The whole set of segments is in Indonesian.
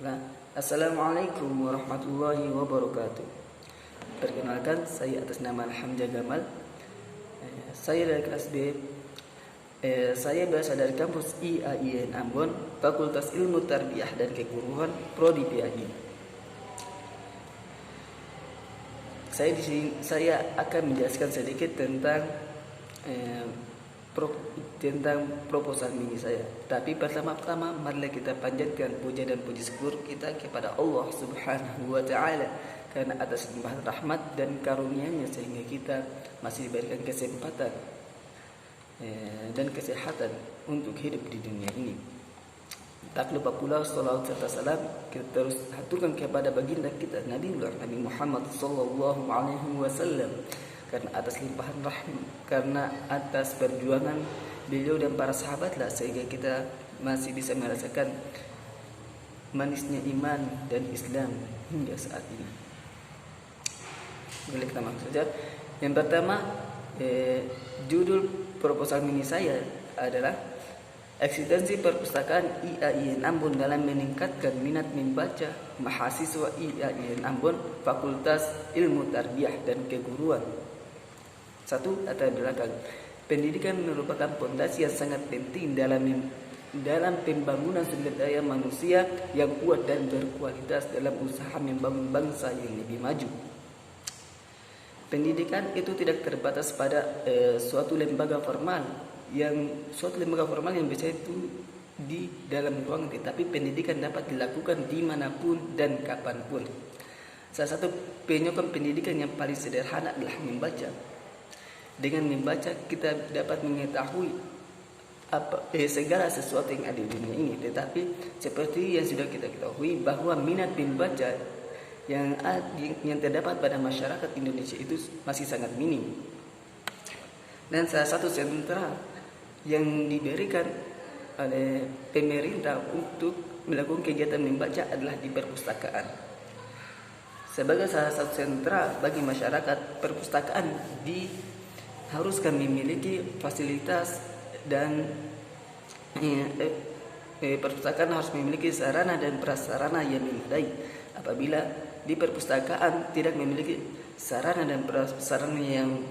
Nah, Assalamualaikum warahmatullahi wabarakatuh. Perkenalkan, saya atas nama Hamzah Gamal. Saya dari kelas B. Saya berasal dari kampus IAIN Ambon, Fakultas Ilmu Tarbiyah dan Keguruan, Prodi PAI. Saya akan menjelaskan sedikit tentang proposal mini saya. Tapi pertama-tama marilah kita panjatkan puja dan puji syukur kita kepada Allah Subhanahu wa taala karena atas limpahan rahmat dan karunia-Nya sehingga kita masih diberikan kesempatan dan kesehatan untuk hidup di dunia ini. Tak lupa pula salawat serta salam kita terus haturkan kepada baginda kita Nabi Muhammad sallallahu alaihi wasallam karena atas limpahan rahmat, karena atas perjuangan beliau dan para sahabatlah sehingga kita masih bisa merasakan manisnya iman dan Islam hingga saat ini. Boleh kita masuk saja. Yang pertama, judul proposal mini saya adalah eksistensi perpustakaan IAIN Ambon dalam meningkatkan minat membaca mahasiswa IAIN Ambon Fakultas Ilmu Tarbiyah dan Keguruan. Satu, latar belakang. Pendidikan merupakan fondasi yang sangat penting dalam pembangunan sumber daya manusia yang kuat dan berkualitas dalam usaha membangun bangsa yang lebih maju. Pendidikan itu tidak terbatas pada suatu lembaga formal yang biasanya itu di dalam ruangan, tetapi pendidikan dapat dilakukan dimanapun dan kapanpun. Salah satu penyokong pendidikan yang paling sederhana adalah membaca. Dengan membaca kita dapat mengetahui segala sesuatu yang ada di dunia ini. Tetapi seperti yang sudah kita ketahui bahwa minat membaca yang terdapat pada masyarakat Indonesia itu masih sangat minim. Dan salah satu sentra yang diberikan oleh pemerintah untuk melakukan kegiatan membaca adalah di perpustakaan. Sebagai salah satu sentra bagi masyarakat, perpustakaan diharuskan memiliki fasilitas dan perpustakaan harus memiliki sarana dan prasarana yang memadai. Apabila di perpustakaan tidak memiliki sarana dan prasarana yang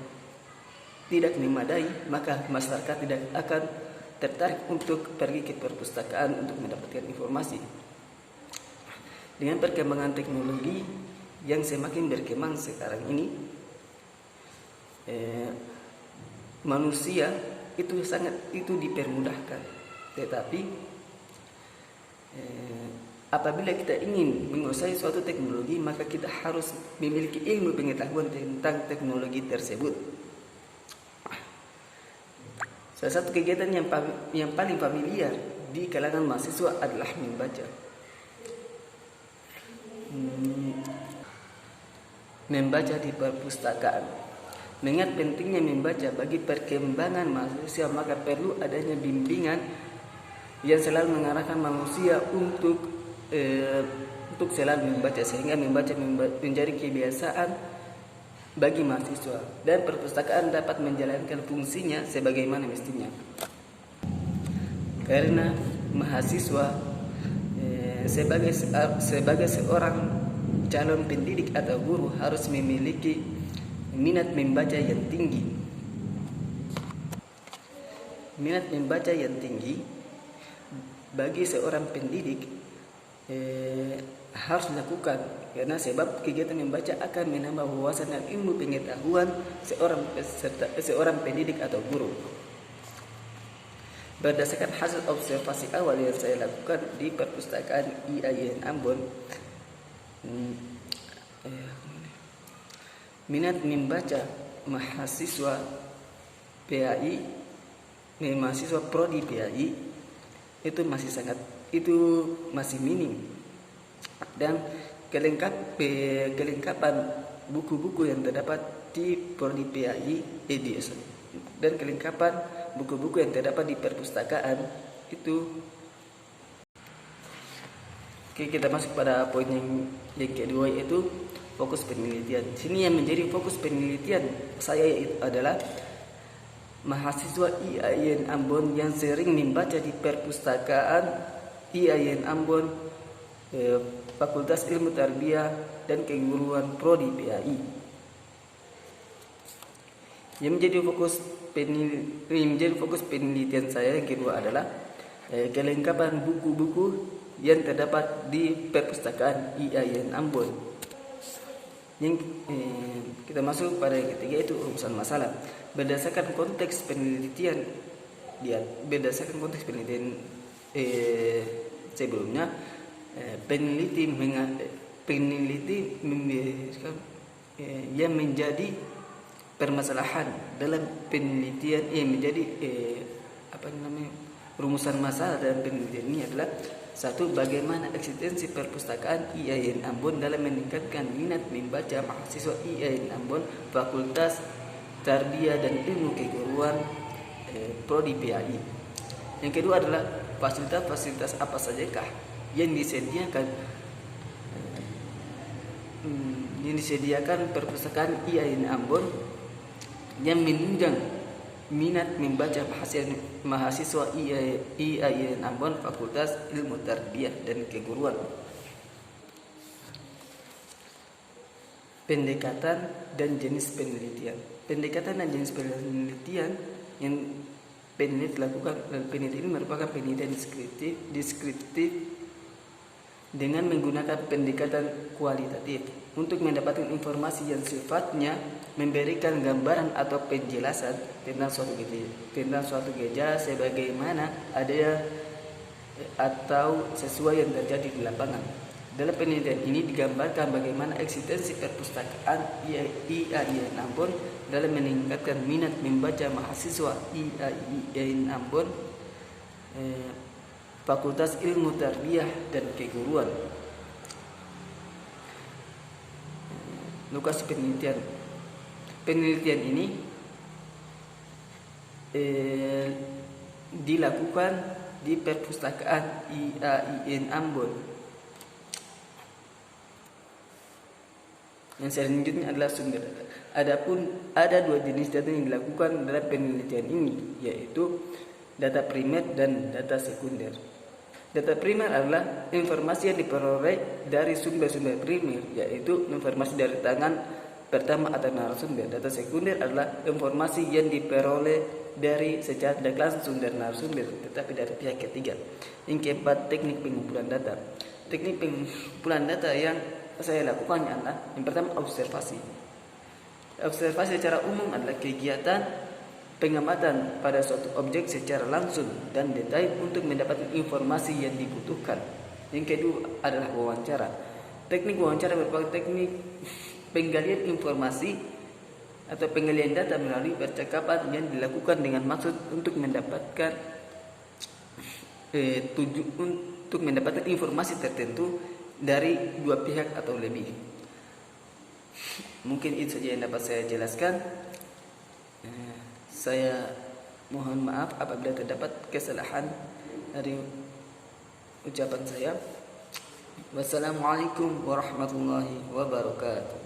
tidak memadai, maka masyarakat tidak akan tertarik untuk pergi ke perpustakaan untuk mendapatkan informasi. Dengan perkembangan teknologi yang semakin berkembang sekarang ini, manusia itu dipermudahkan. Tetapi apabila kita ingin menguasai suatu teknologi, maka kita harus memiliki ilmu pengetahuan tentang teknologi tersebut. Salah satu kegiatan yang paling familiar di kalangan mahasiswa adalah membaca. Membaca di perpustakaan. Mengingat pentingnya membaca bagi perkembangan manusia, maka perlu adanya bimbingan yang selalu mengarahkan manusia untuk selalu membaca, sehingga membaca menjadi kebiasaan bagi mahasiswa, dan perpustakaan dapat menjalankan fungsinya sebagaimana mestinya. Karena mahasiswa sebagai seorang calon pendidik atau guru harus memiliki minat membaca yang tinggi. Minat membaca yang tinggi bagi seorang pendidik harus dilakukan, karena sebab kegiatan membaca akan menambah wawasan dan ilmu pengetahuan seorang pendidik atau guru. Berdasarkan hasil observasi awal yang saya lakukan di perpustakaan IAIN Ambon, minat membaca mahasiswa PAI, mahasiswa prodi PAI itu masih minim, dan kelengkapan buku-buku yang terdapat di prodi PAI dan kelengkapan buku-buku yang terdapat di perpustakaan itu. Oke, kita masuk pada poin yang kedua, yaitu fokus penelitian. Sini yang menjadi fokus penelitian saya itu adalah mahasiswa IAIN Ambon yang sering membaca di perpustakaan IAIN Ambon Fakultas Ilmu Tarbiyah dan Keguruan Prodi PAI. Yang menjadi fokus penelitian saya yang kedua adalah kelengkapan buku-buku yang terdapat di perpustakaan IAIN Ambon. Yang kita masuk pada yang ketiga, itu urusan masalah. Berdasarkan konteks penelitian sebelumnya, peneliti yang menjadi permasalahan dalam penelitian menjadi rumusan masalah dalam penelitian ini adalah: satu, bagaimana eksistensi perpustakaan IAIN Ambon dalam meningkatkan minat membaca mahasiswa IAIN Ambon Fakultas Tarbiyah dan Ilmu Keguruan Prodi PAI. Yang kedua adalah fasilitas-fasilitas apa sajakah yang disediakan perpustakaan IAIN Ambon yang menunjang minat membaca mahasiswa IAIN Ambon Fakultas Ilmu Tarbiyah dan Keguruan. Pendekatan dan jenis penelitian. Pendekatan dan jenis penelitian yang peneliti lakukan. Penelitian ini merupakan penelitian deskriptif dengan menggunakan pendekatan kualitatif untuk mendapatkan informasi yang sifatnya memberikan gambaran atau penjelasan tentang suatu gejala sebagaimana ada atau sesuai yang terjadi di lapangan. Dalam penelitian ini digambarkan bagaimana eksistensi perpustakaan IAIN Ambon dalam meningkatkan minat membaca mahasiswa IAIN Ambon Fakultas Ilmu Tarbiyah dan Keguruan. Lokasi penelitian. Penelitian ini dilakukan di perpustakaan IAIN Ambon. Yang selanjutnya adalah sumber data. Adapun ada dua jenis data yang dilakukan dalam penelitian ini, yaitu data primer dan data sekunder. Data primer adalah informasi yang diperoleh dari sumber-sumber primer, yaitu informasi dari tangan pertama atau narasumber. Data sekunder adalah informasi yang diperoleh secara tidak langsung dari narasumber, tetapi dari pihak ketiga. Yang keempat, teknik pengumpulan data. Teknik pengumpulan data yang saya lakukan adalah: yang pertama, observasi. Observasi secara umum adalah kegiatan pengamatan pada suatu objek secara langsung dan detail untuk mendapatkan informasi yang dibutuhkan. Yang kedua adalah wawancara. Teknik wawancara merupakan teknik penggalian informasi atau penggalian data melalui percakapan yang dilakukan dengan maksud untuk mendapatkan informasi tertentu dari dua pihak atau lebih. Mungkin itu saja yang dapat saya jelaskan. Saya mohon maaf apabila terdapat kesalahan dari ucapan saya. Wassalamualaikum warahmatullahi wabarakatuh.